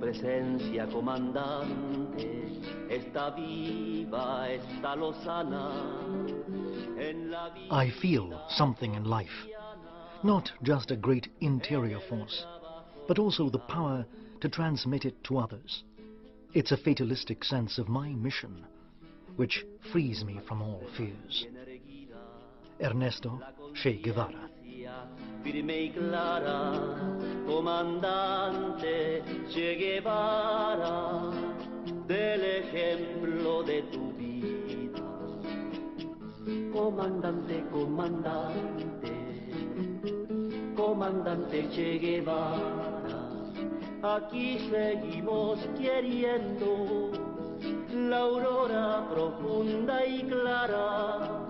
presencia, comandante, está viva, está lozana. I feel something in life, not just a great interior force, but also the power to transmit it to others. It's a fatalistic sense of my mission, which frees me from all fears. Ernesto Che Guevara. Firme y clara, comandante Che Guevara, del ejemplo de tu vida. Comandante, comandante, comandante Che Guevara, aquí seguimos queriendo la aurora profunda y clara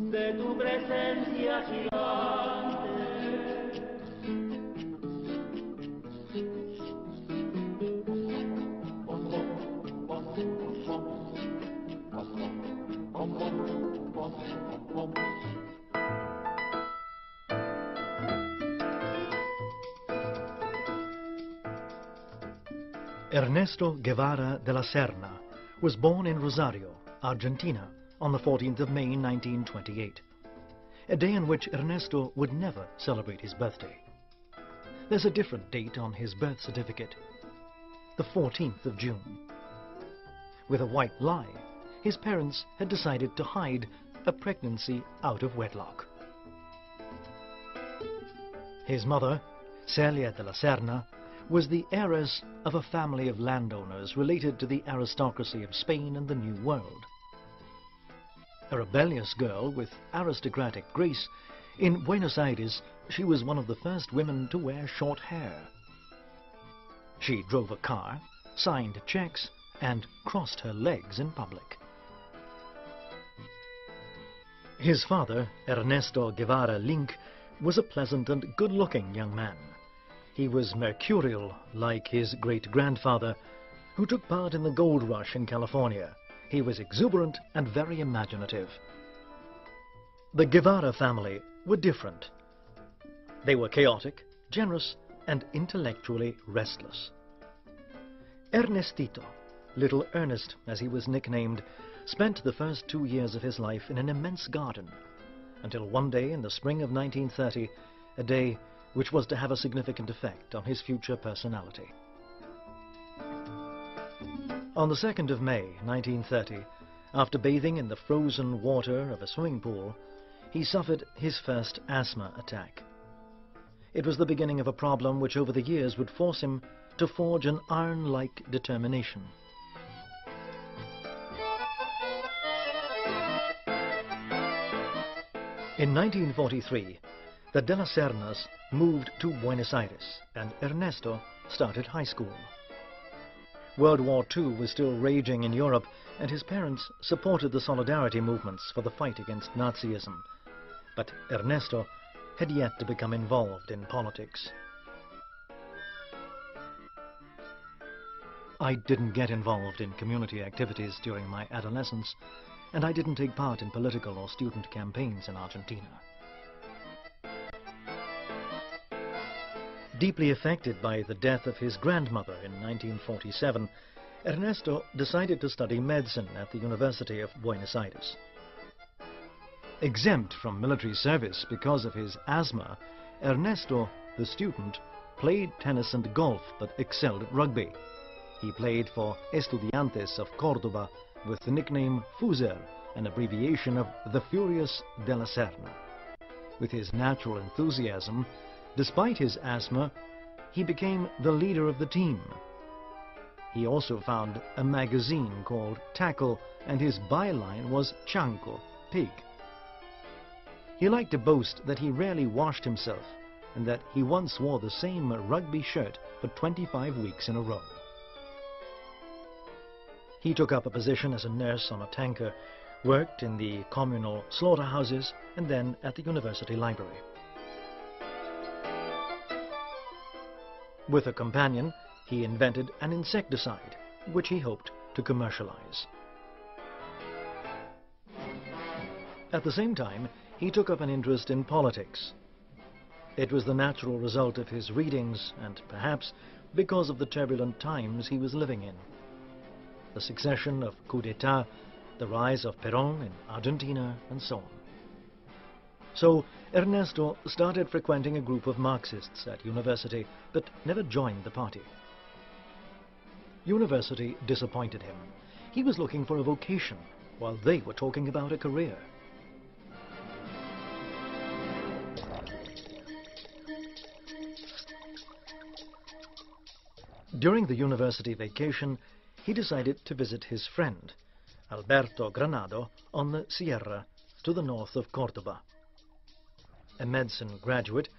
de tu presencia gigante. Ernesto Guevara de la Serna was born in Rosario, Argentina, on the 14th of May 1928, a day on which Ernesto would never celebrate his birthday. There's a different date on his birth certificate, the 14th of June. With a white lie, his parents had decided to hide a pregnancy out of wedlock. His mother, Celia de la Serna, was the heiress of a family of landowners related to the aristocracy of Spain and the New World. A rebellious girl with aristocratic grace, in Buenos Aires she was one of the first women to wear short hair. She drove a car, signed checks, and crossed her legs in public. His father, Ernesto Guevara Link, was a pleasant and good-looking young man. He was mercurial, like his great-grandfather, who took part in the gold rush in California. He was exuberant and very imaginative. The Guevara family were different. They were chaotic, generous, and intellectually restless. Ernestito, Little Ernest as he was nicknamed, spent the first 2 years of his life in an immense garden, until one day in the spring of 1930, a day which was to have a significant effect on his future personality. On the 2nd of May 1930, after bathing in the frozen water of a swimming pool, he suffered his first asthma attack. It was the beginning of a problem which over the years would force him to forge an iron-like determination. In 1943, the De la Sernas moved to Buenos Aires, and Ernesto started high school. World War II was still raging in Europe, and his parents supported the solidarity movements for the fight against Nazism. But Ernesto had yet to become involved in politics. I didn't get involved in community activities during my adolescence, and I didn't take part in political or student campaigns in Argentina. Deeply affected by the death of his grandmother in 1947, Ernesto decided to study medicine at the University of Buenos Aires. Exempt from military service because of his asthma, Ernesto, the student, played tennis and golf but excelled at rugby. He played for Estudiantes of Córdoba with the nickname Fuser, an abbreviation of the Furious de la Serna. With his natural enthusiasm, despite his asthma, he became the leader of the team. He also found a magazine called Tackle, and his byline was Chanco, pig. He liked to boast that he rarely washed himself, and that he once wore the same rugby shirt for 25 weeks in a row. He took up a position as a nurse on a tanker, worked in the communal slaughterhouses, and then at the university library. With a companion, he invented an insecticide, which he hoped to commercialize. At the same time, he took up an interest in politics. It was the natural result of his readings and perhaps because of the turbulent times he was living in. The succession of coups d'etat, the rise of Perón in Argentina, and so on. So Ernesto started frequenting a group of Marxists at university, but never joined the party. University disappointed him. He was looking for a vocation, while they were talking about a career. During the university vacation, he decided to visit his friend, Alberto Granado, on the Sierra, to the north of Córdoba. A medicine graduate,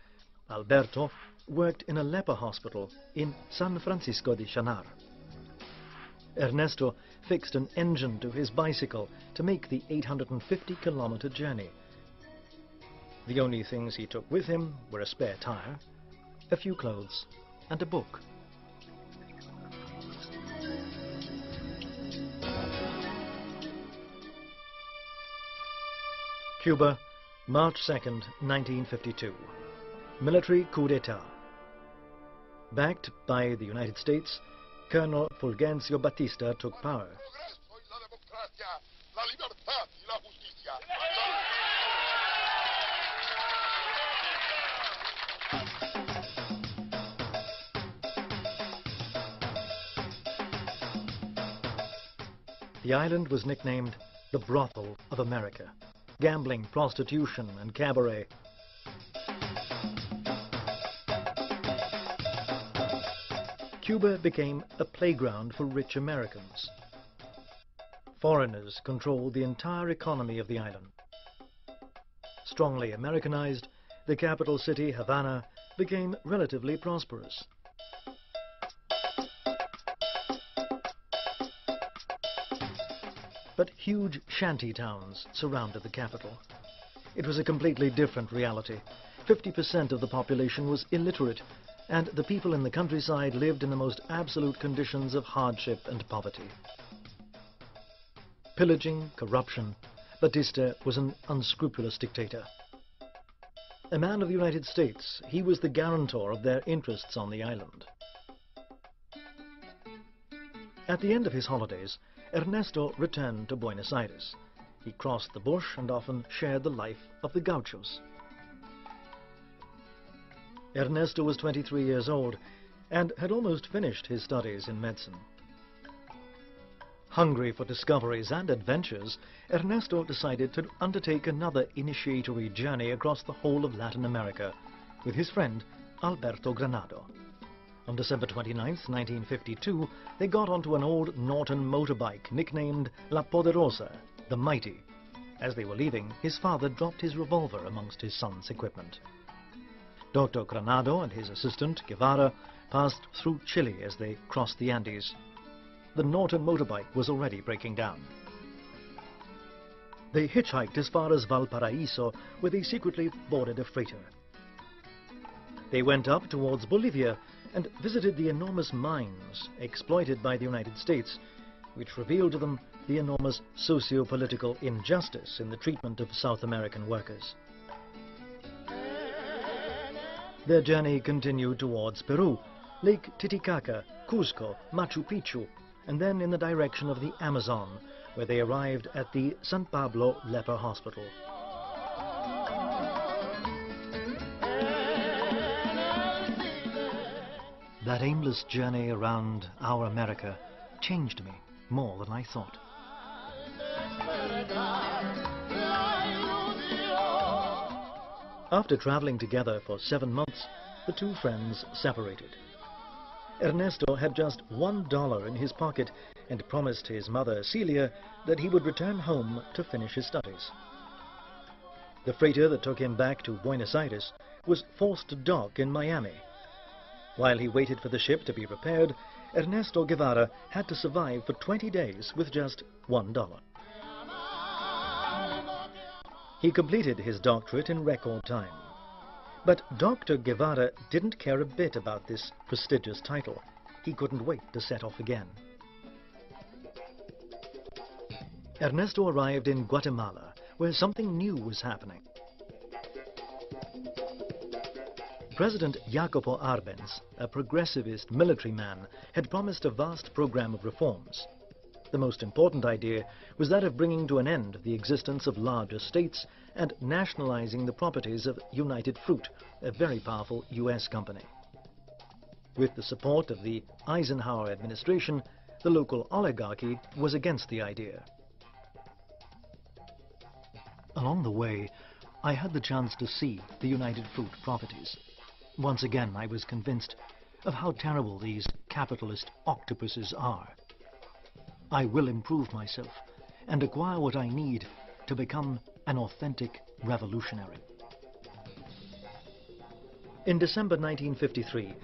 Alberto worked in a leper hospital in San Francisco de Chanar. Ernesto fixed an engine to his bicycle to make the 850-kilometer journey. The only things he took with him were a spare tire, a few clothes, and a book. Cuba, March 2nd, 1952. Military coup d'etat. Backed by the United States, Colonel Fulgencio Batista took power. The island was nicknamed the Brothel of America. Gambling, prostitution, and cabaret. Cuba became a playground for rich Americans. Foreigners controlled the entire economy of the island. Strongly Americanized, the capital city, Havana, became relatively prosperous. But huge shanty towns surrounded the capital. It was a completely different reality. 50% of the population was illiterate, and the people in the countryside lived in the most absolute conditions of hardship and poverty. Pillaging, corruption, Batista was an unscrupulous dictator. A man of the United States, he was the guarantor of their interests on the island. At the end of his holidays, Ernesto returned to Buenos Aires. He crossed the bush and often shared the life of the gauchos. Ernesto was 23 years old and had almost finished his studies in medicine. Hungry for discoveries and adventures, Ernesto decided to undertake another initiatory journey across the whole of Latin America with his friend Alberto Granado. On December 29, 1952, they got onto an old Norton motorbike nicknamed La Poderosa, the Mighty. As they were leaving, his father dropped his revolver amongst his son's equipment. Dr. Granado and his assistant, Guevara, passed through Chile as they crossed the Andes. The Norton motorbike was already breaking down. They hitchhiked as far as Valparaiso, where they secretly boarded a freighter. They went up towards Bolivia and visited the enormous mines exploited by the United States, which revealed to them the enormous socio-political injustice in the treatment of South American workers. Their journey continued towards Peru, Lake Titicaca, Cusco, Machu Picchu, and then in the direction of the Amazon, where they arrived at the San Pablo Leper Hospital. That aimless journey around our America changed me more than I thought. After traveling together for 7 months, the two friends separated. Ernesto had just $1 in his pocket and promised his mother, Celia, that he would return home to finish his studies. The freighter that took him back to Buenos Aires was forced to dock in Miami. While he waited for the ship to be repaired, Ernesto Guevara had to survive for 20 days with just $1. He completed his doctorate in record time. But Dr. Guevara didn't care a bit about this prestigious title. He couldn't wait to set off again. Ernesto arrived in Guatemala, where something new was happening. President Jacopo Arbenz, a progressivist military man, had promised a vast program of reforms. The most important idea was that of bringing to an end the existence of large estates and nationalizing the properties of United Fruit, a very powerful US company. With the support of the Eisenhower administration, the local oligarchy was against the idea. Along the way, I had the chance to see the United Fruit properties. Once again, I was convinced of how terrible these capitalist octopuses are. I will improve myself and acquire what I need to become an authentic revolutionary. In December 1953,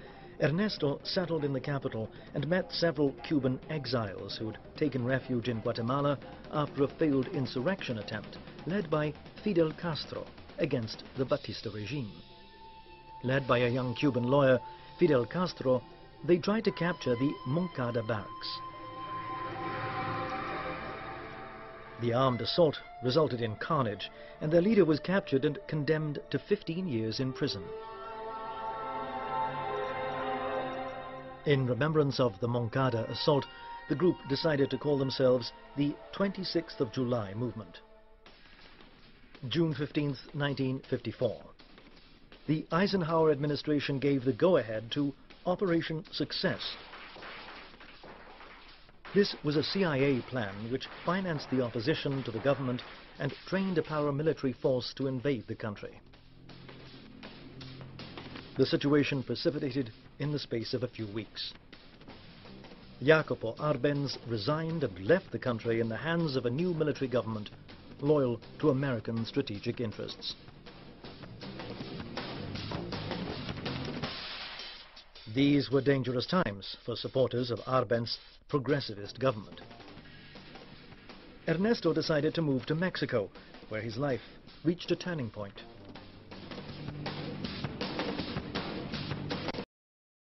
Ernesto settled in the capital and met several Cuban exiles who'd taken refuge in Guatemala after a failed insurrection attempt led by Fidel Castro against the Batista regime. Led by a young Cuban lawyer, Fidel Castro, they tried to capture the Moncada barracks. The armed assault resulted in carnage, and their leader was captured and condemned to 15 years in prison. In remembrance of the Moncada assault, the group decided to call themselves the 26th of July movement. June 15, 1954. The Eisenhower administration gave the go-ahead to Operation Success. This was a CIA plan which financed the opposition to the government and trained a paramilitary force to invade the country. The situation precipitated in the space of a few weeks. Jacopo Arbenz resigned and left the country in the hands of a new military government loyal to American strategic interests. These were dangerous times for supporters of Arbenz's progressivist government. Ernesto decided to move to Mexico, where his life reached a turning point.